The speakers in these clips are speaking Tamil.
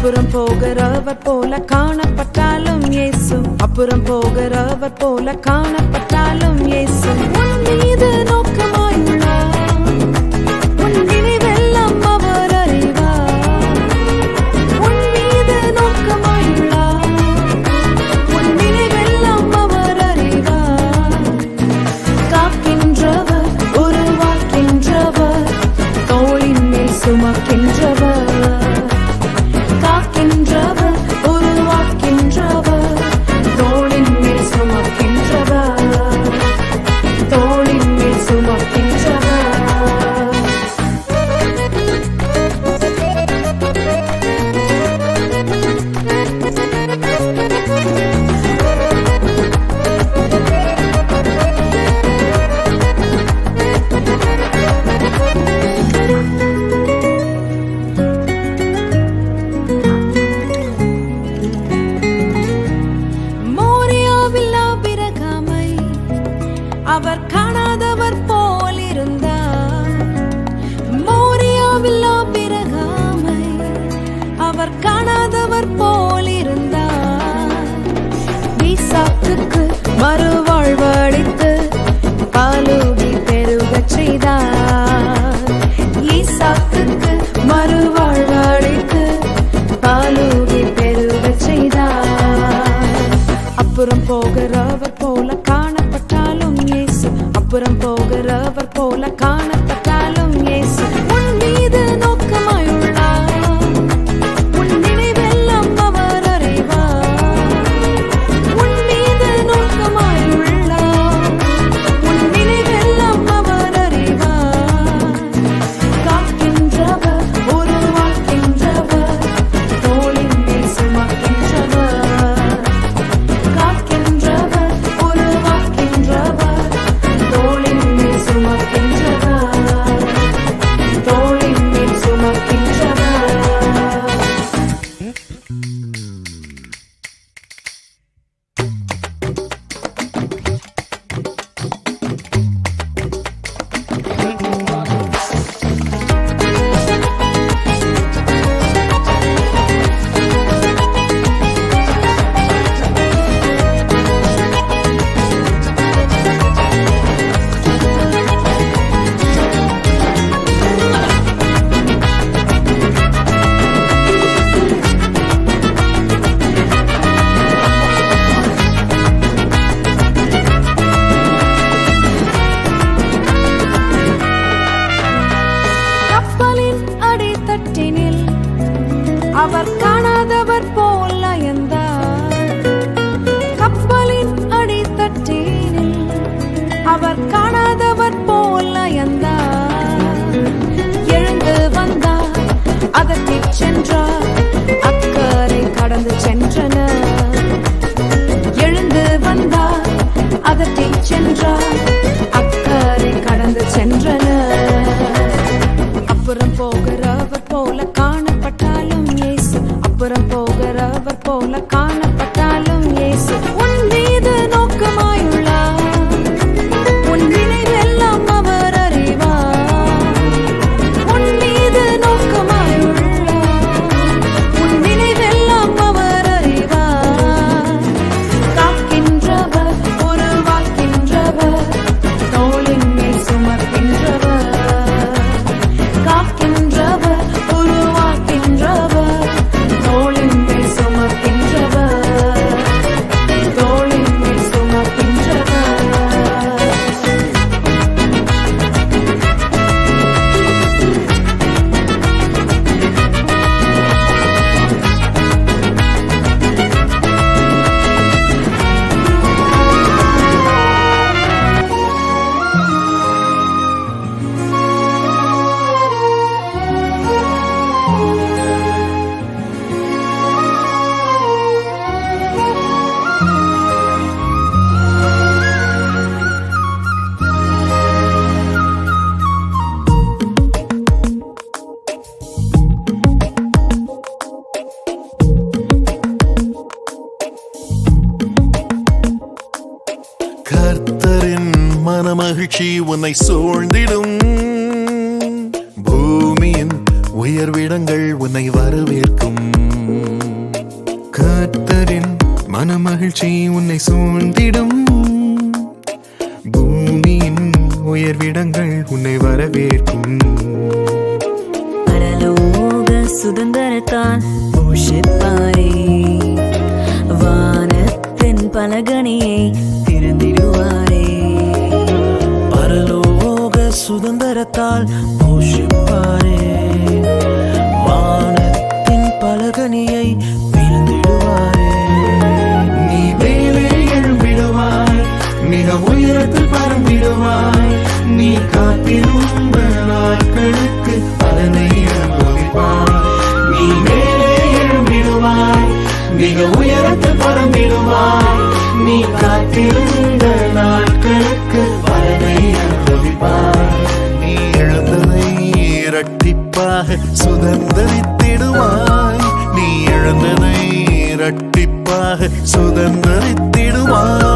அப்புறம் போகிறவர் போல காணப்பட்டாலும் இயேசு, அப்புறம் போகிறவர் போல காணப்பட்டாலும் இயேசு உன் மீது நோக்கமாயுள்ளார். உன் நினைவெல்லாம் அவர் அறிவார். உன் மீது நோக்கமாயுள்ளார். உன் நினைவெல்லாம் அவர் அறிவார். காக்கின்றவர், உருவாக்கின்றவர், தோளின் மேல் சுமக்கின்றவர். காக்கின்றவர், உருவாக்கின்றவர், தோளின் மேல் சுமக்கின்றவர். தோளின் மேல் சுமக்கின்றவர். மோரியாவில் ஆபிரகாமை அவர் காணாதவர் போல் இருந்தார். மோரியாவில் ஆபிரகாமை அவர் காணாதவர் போல் இருந்தார். ஈசாக்குக்கு மறுவாழ்வளித்து பாலூதி பெருகச் செய்தார். ஈசாக்குக்கு மறுவாழ்வளித்து பாலூதி பெருகச் செய்தார். அப்புறம் போகிறவர் போல காணப்பட்டாலும் இயேசு, அப்புறம் போகிறவர் போல காணப்பட்டாலும் இயேசு உன் மீது நோக்கமாயுள்ளார். உன் நினைவெல்லாம் அவர் அறிவார். உன் மீது நோக்கமாயுள்ளார். உன் நினைவெல்லாம் அவர் அறிவார். காக்கின்றவர், உருவாக்கின்றவர், தோளின் மேல் சுமக்கின்றவர். காக்கின்றவர், உருவாக்கின்றவர், தோளின் மேல் சுமக்கின்றவர். தோளின் மேல் சுமக்கின்றவர். கப்பலின் அடித்தட்டினில் அவர் காணாதவர் போல் அயர்ந்தார். கப்பலின் அடித்தட்டினில் அவர் காணாதவர் போல் அயர்ந்தார். எழுந்து வந்தார், அதட்டிச் சென்றார், அக்கறை கடந்து சென்றனர். எழுந்து வந்தார், அதட்டிச் சென்றார், அக்கறை கடந்து சென்றனர். அப்புறம் போகிறவர் போல காணப்பட்டாலும் இயேசு, அப்புறம் போகிறவர் போல காணப்பட்டாலும் இயேசு உன் மீது நோக்கமாயுள்ளார். உன் நினைவெல்லாம் அவர் அறிவார். உன் மீது நோக்கமாயுள்ளார். உன் நினைவெல்லாம் அவர் அறிவார். காக்கின்றவர், உருவாக்கின்றவர், தோளின் மேல் சுமக்கின்றவர். காக்கின்றவர், உருவாக்கின்றவர், தோளின் மேல் சுமக்கின்றவர். தோளின் மேல் சுமக்கின்றவர். கர்த்தரின் மனமகிழ்ச்சி உன்னை சூழ்ந்திடும். பூமியின் உயர்விடங்கள் உன்னை வரவேற்கும். மனமகிழ்ச்சி உன்னை சூழ்ந்திடும். பூமியின் உயர்விடங்கள் உன்னை வரவேற்கும். பரலோக சுதந்திரத்தால் போஷிப்பாரே, வானத்தின் பலகணியை திறந்திடுவாரே. பரலோக சுதந்திரத்தால் போஷிப்பாரே, வானத்தின் பலகணியை திறந்திடுவாரே. நீ மேலே எழும்பிடுவாய், மிக உயரத்தில் பறந்திடுவாய். நீ காத்திருந்த நாட்களுக்கு பலனை அனுபவிப்பாய். நீ மேலே எழும்பிடுவாய், மிக உயரத்தில் பறந்திடுவாய். நீ காத்திருந்த நாட்களுக்கு பலனை அனுபவிப்பாய். நீ இழந்ததை இரட்டிப்பாக சுதந்தரித்திடுவாய். நீ இழந்ததை இரட்டிப்பாக சுதந்தரித்திடுவாய்.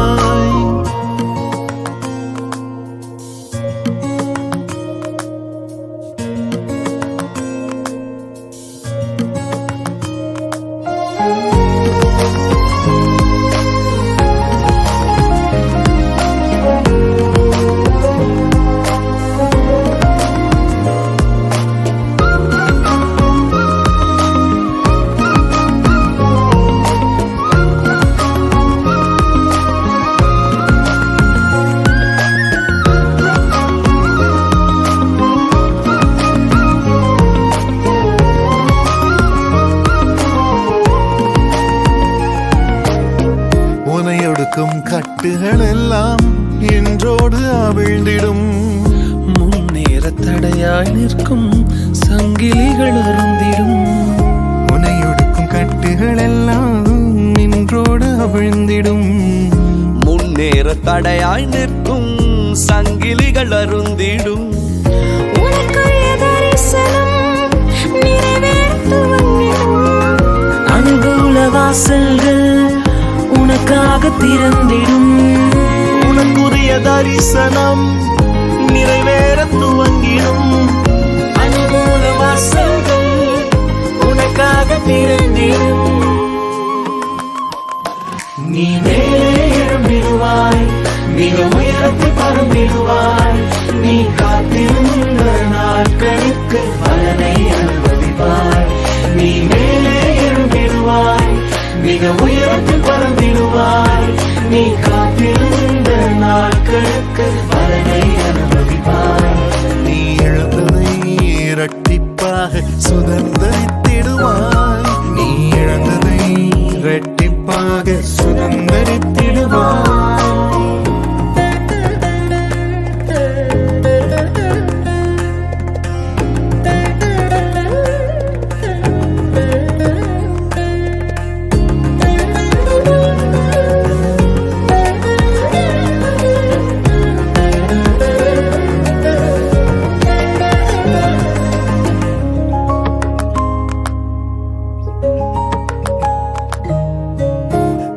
உனையொடுக்கும் கட்டுகள் எல்லாம் இன்றோடு அவிழ்ந்திடும். முன்னேற தடையாய் நிற்கும் சங்கிலிகள் அருந்திடும். உனையொடுக்கும் கட்டுகள் எல்லாம் இன்றோடு அவிழ்ந்திடும். முன்னேற தடையாய் நிற்கும் சங்கிலிகள் அருந்திடும். உனக்குரிய தரிசனம் நிறைவேறத் துவங்கிடும். அனுகூல வாசல்கள் உனக்காக திறந்திடும். உனக்குரிய தரிசனம் நிறைவேற துவங்கிடும். அனுகூல வாசல்கள் உனக்காக திறந்திடும். நீ மேலே எழும்பிடுவாய், மிக உயரத்தில் பறந்திடுவாய். நீ காத்திருந்த நாட்களுக்கு பலனை அனுபவிப்பாய். நீ மேலே எழும்பிடுவாய், மிக உயரத்தில் பறந்திடுவாய். நீ காத்திருந்த நாட்களுக்கு பலனை அனுபவிப்பாய். நீ இழந்ததை இரட்டிப்பாக சுதந்தரித்திடுவாய். நீ இழந்ததை இரட்டிப்பாக சுதந்தரித்திடுவாய்.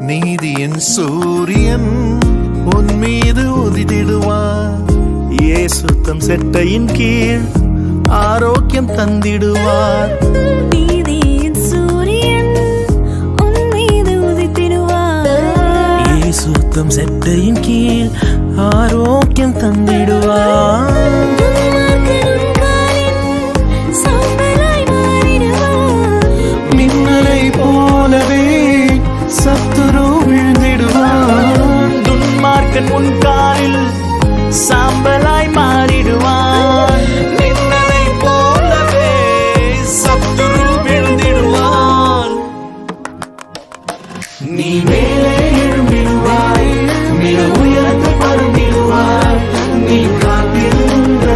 நீதியின் சூரியன் உன் மீது உதித்திடுவார். இயேசு தம் செட்டையின் கீழ் ஆரோக்கியம் தந்திடுவார். நீதியின் சூரியன் உன் மீது உதித்திடுவார். இயேசு தம் செட்டையின் கீழ் ஆரோக்கியம் தந்திடுவார். சாம்பலாய் மாறிடுவார். மின்னலை போலவே சத்துரு விழுந்திடுவான். துன்மார்க்கன் உன் காலில் சாம்பலாய் மாறிடுவான். மின்னலை போலவே சத்துரு விழுந்திடுவான். நீ மேலே எழும்பிடுவாய், மிக உயரத்தில் பறந்திடுவாய். நீ காத்திருந்த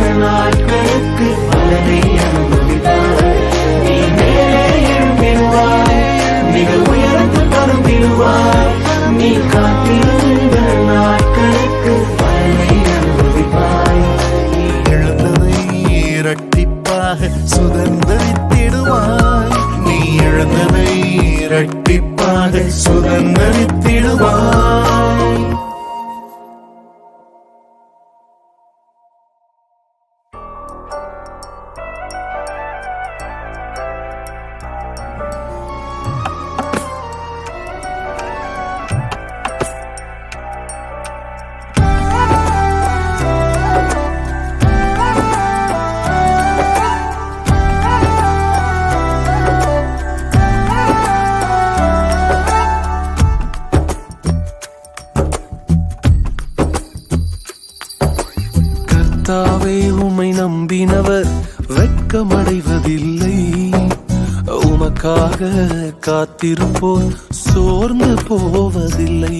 உமக்காக காத்திருப்போர் சோர்ந்து போவதில்லை.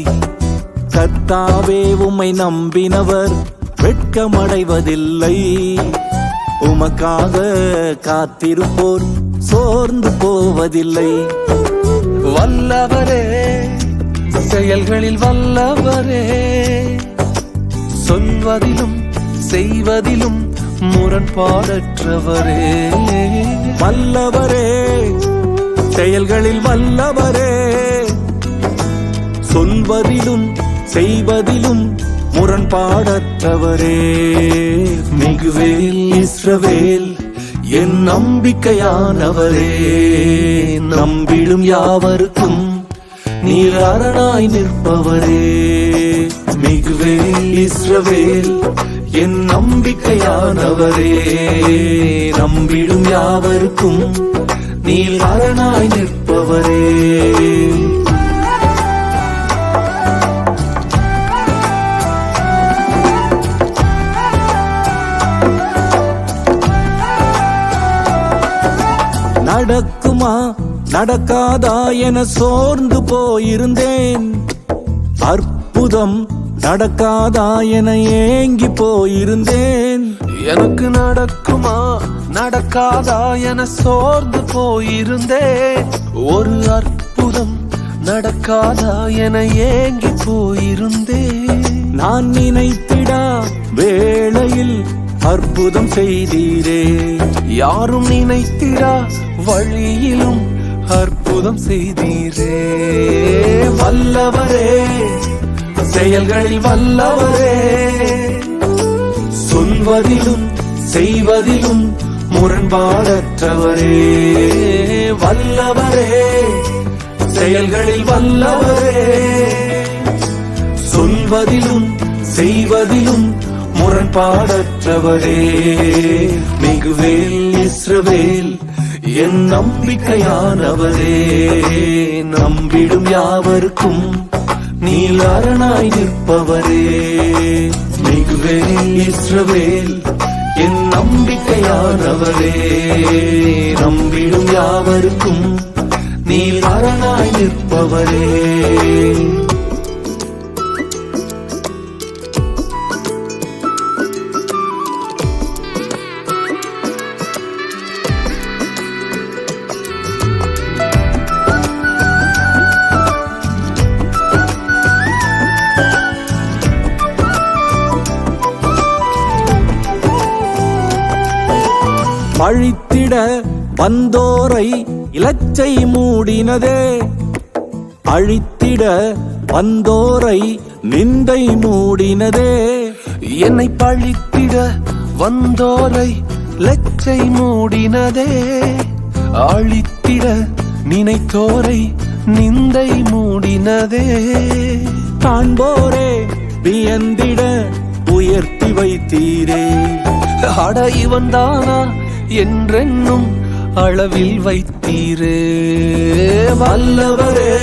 கர்த்தாவே உம்மை நம்பினவர் வெட்கமடைவதில்லை. உமக்காக காத்திருப்போர் சோர்ந்து போவதில்லை. வல்லவரே, செயல்களில் வல்லவரே, சொல்வதிலும் செய்வதிலும் முரண்பாடற்றவரே. வல்லவரே, செயல்களில் வல்லவரே, சொல்வதிலும் செய்வதிலும் முரண்பாடற்றவரே. மிகுவேல் இஸ்ரவேல் என் நம்பிக்கையானவரே, நம்பிடும் யாவருக்கும் நீர் அரணாய் நிற்பவரே. மிகுவேல் இஸ்ரவேல் என் நம்பிக்கையானவரே, நம்பிடும் யாவருக்கும் நீர் அரணாய் நிற்பவரே. நடக்குமா நடக்காதா என சோர்ந்து போயிருந்தேன். அற்புதம் நடக்காதா என ஏங்கி போயிருந்தேன். எனக்கு நடக்குமா நடக்காதா என சோர்ந்து போயிருந்தேன். ஒரு அற்புதம் நடக்காதா என ஏங்கி போயிருந்தேன். நான் நினைத்திடா வேளையில் அற்புதம் செய்தீரே. யாரும் நினைத்திடா வழியிலும் அற்புதம் செய்தீரே. வல்லவரே, செயல்களில் வல்லவரே, சொல்வதிலும் செய்வதிலும் முரண்பாடற்றவரே. வல்லவரே, செயல்களில் வல்லவரே, சொல்வதிலும் செய்வதிலும் முரண்பாடற்றவரே. மிகுவேல் இஸ்ரவேல் என் நம்பிக்கையானவரே, நம்பிடும் யாவருக்கும் நீர் அரணாய் நிற்பவரே. மிகுவேல் இஸ்ரவேல் என் நம்பிக்கையானவரே, நம்பிடும் யாவருக்கும் நீர் அரணாய் நிற்பவரே. பழித்திட வந்தோரை இலச்சை மூடினதே. அழித்திட வந்தோரை நிந்தை மூடினதே. என்னை பழித்திட வந்தோரை லச்சை மூடினதே. அழித்திட நினைத்தோரை நிந்தை மூடினதே. காண்போரே வியந்திட உயர்த்தி வைத்தீரே. அட இவன் தானா என்றென்னும் அளவில் வைத்தீரே. வல்லவரே,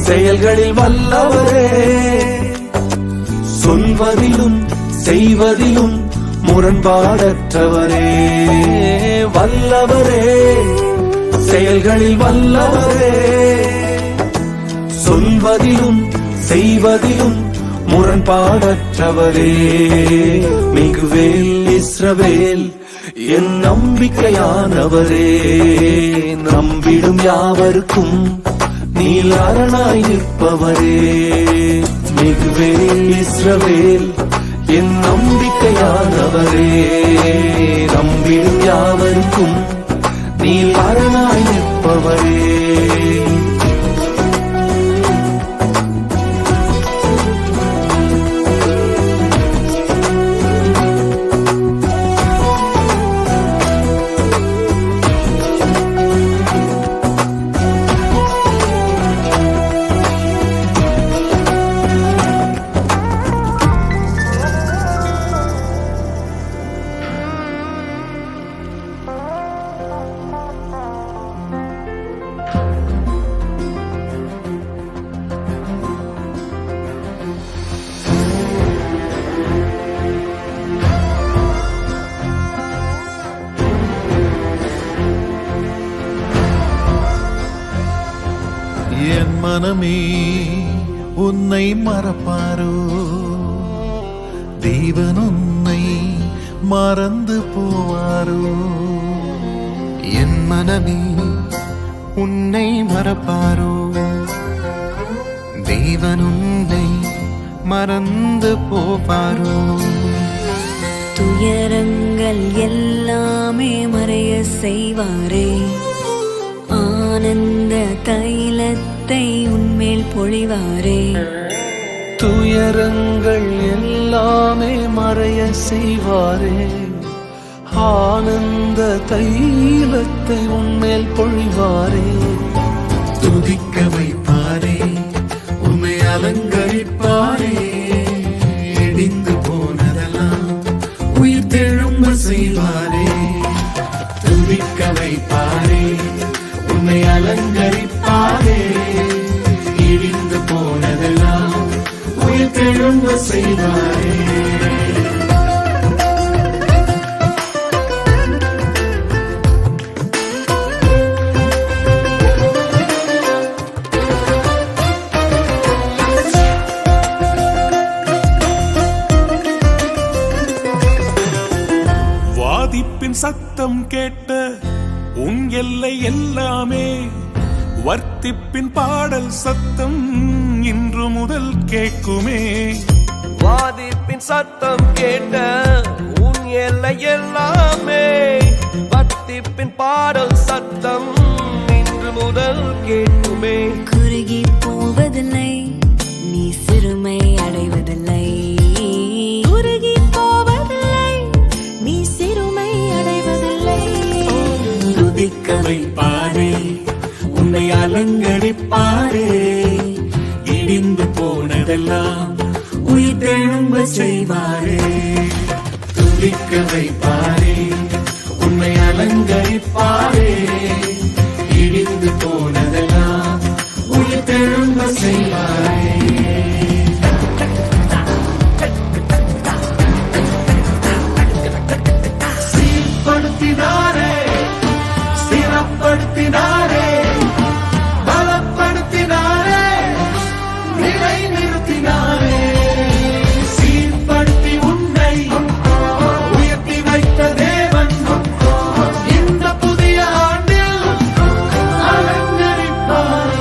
செயல்களில் வல்லவரே, சொல்வதிலும் செய்வதிலும் முரண்பாடற்றவரே. வல்லவரே, செயல்களில் வல்லவரே, சொல்வதிலும் செய்வதிலும் முரண்பாடற்றவரே. மிகுவேல் இஸ்ரவேல் என் நம்பிக்கையானவரே, நம்பிடும் யாவருக்கும் நீர் அரணாய் நிற்பவரே. மிகுவேல் இஸ்ரவேல் என் நம்பிக்கையானவரே, நம்பிடும் யாவருக்கும் நீர் அரணாய் நிற்பவரே. மனமே உன்னை மறப்பாரோ தேவன் உன்னை மறந்து போவாரோ என் மனமே உன்னை மறப்பாரோ தேவன் உன்னை மறந்து போவாரோ துயரங்கள் எல்லாமே மறைய செய்வாரே ஆனந்த தைலத்தை உன்மேல் பொழிவாரே துயரங்கள் எல்லாமே மறைய செய்வாரே ஆனந்த தைலத்தை உன்மேல் பொழிவாரே துதிக்க வைப்பாரே உன்னை அலங்கரிப்பாரே இடிந்து போனதெல்லாம் உயிர் தெழும்ப செய்வாரே துதிக்க வைப்பாரே உன்னை அலங்கரிப்பாரே இடிந்து போனதெல்லாம் உயிர் தெழும்ப செய்வாரே வாதிப்பின் சத்தம் கேட்ட உன் எல்லை எல்லாமே வர்த்திப்பின் பாடல் சத்தம் இன்று முதல் கேட்குமே வாதிப்பின் சத்தம் கேட்ட உன் எல்லை எல்லாமே வர்த்திப்பின் பாடல் சத்தம் இன்று முதல் கேட்குமே குறுகி போவதில்லை நீ சிறுமை அடைவதில்லை குறுகி போவதில்லை நீ சிறுமை அடைவதில்லை துதிக்க வைப்பாரே உன்னை அலங்கரிப்பாரே இடிந்து போனதெல்லாம் உயிர் தெழும்ப செய்வாரே துதிக்க வைப்பாரே உன்னை அலங்கரிப்பாரே இடிந்து போனதெல்லாம் உயிர் தெழும்ப செய்வாரே சீர்படுத்தினாரே ஸ்திரப்படுத்தினாரே பலப்படுத்தினாரே நிலை நிறுத்தினாரே சீர்படுத்தி உன்னை உயர்த்தி வைத்த தேவன் இந்த புதிய ஆண்டில் அலங்கரிப்பாரே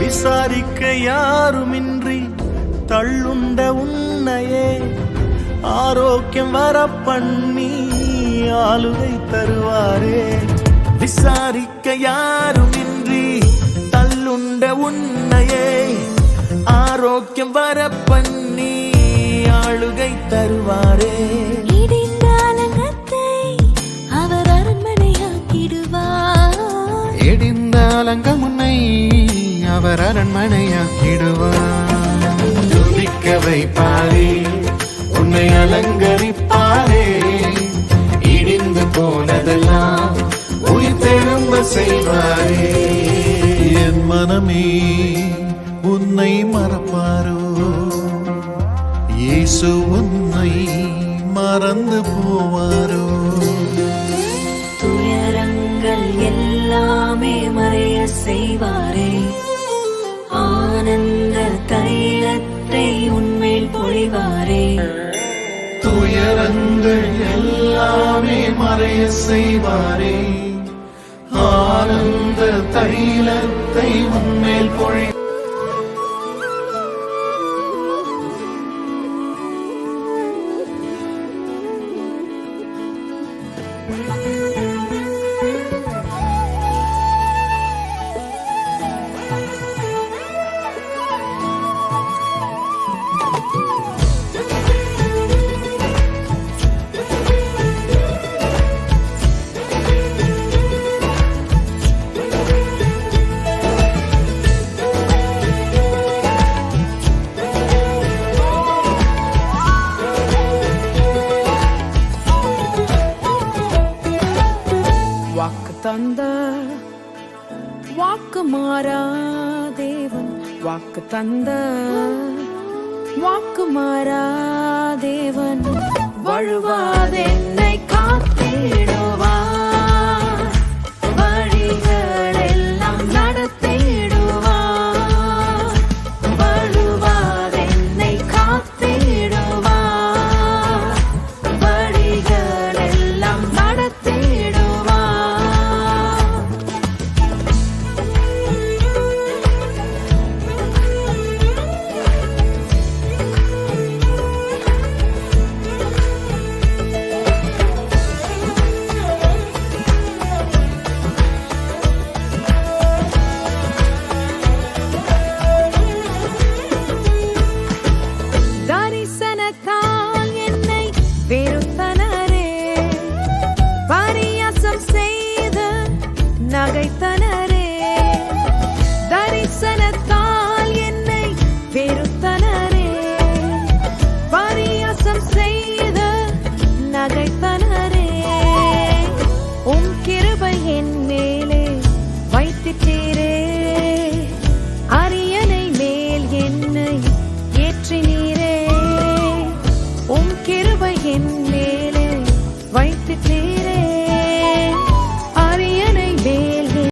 விசாரிக்க யாருமின்றி தள்ளுண்ட உன்னையே ஆரோக்கியம் வர பண்ணி ஆளுகை தருவாரே விசாரிக்க யாருமின்றி தள்ளுண்ட உன்னையே ஆரோக்கியம் வர பண்ணி ஆளுகை தருவாரே இடிந்த அலங்கத்தை அவர் அரண்மனையாக்கிடுவார் இடிந்த அலங்கம் உன்னை அவர் அரண்மனையாக்கிடுவார் துதிக்க வைப்பாரே உன்னை அலங்கரிப்பாரே இடிந்து போனதெல்லாம் உயிர் தெழும்ப செய்வாரே என் மனமே உன்னை மறப்பாரோ இயேசு உன்னை மறந்து போவாரோ துயரங்கள் எல்லாமே மறைய செய்வாரே ஆனந்த தைலத்தை உன்மேல் பொழிவாரே துயரங்கள் எல்லாமே மறைய செய்வாரே ஆனந்த தைலத்தை உன்மேல் பொழி வாக்கு தந்த வாக்கு மாறா தேவன் வாக்கு தந்த வாக்கு மாறா தேவன் வழுவாதென்னை காத்திடுவார் வழி பகைத்தனரே தரிசனத்தால் என்னை வெறுத்தனரே பரியாசம் செய்த நகைத்தனரே உம் கிருபை என் மேலே வைத்திட்டீரே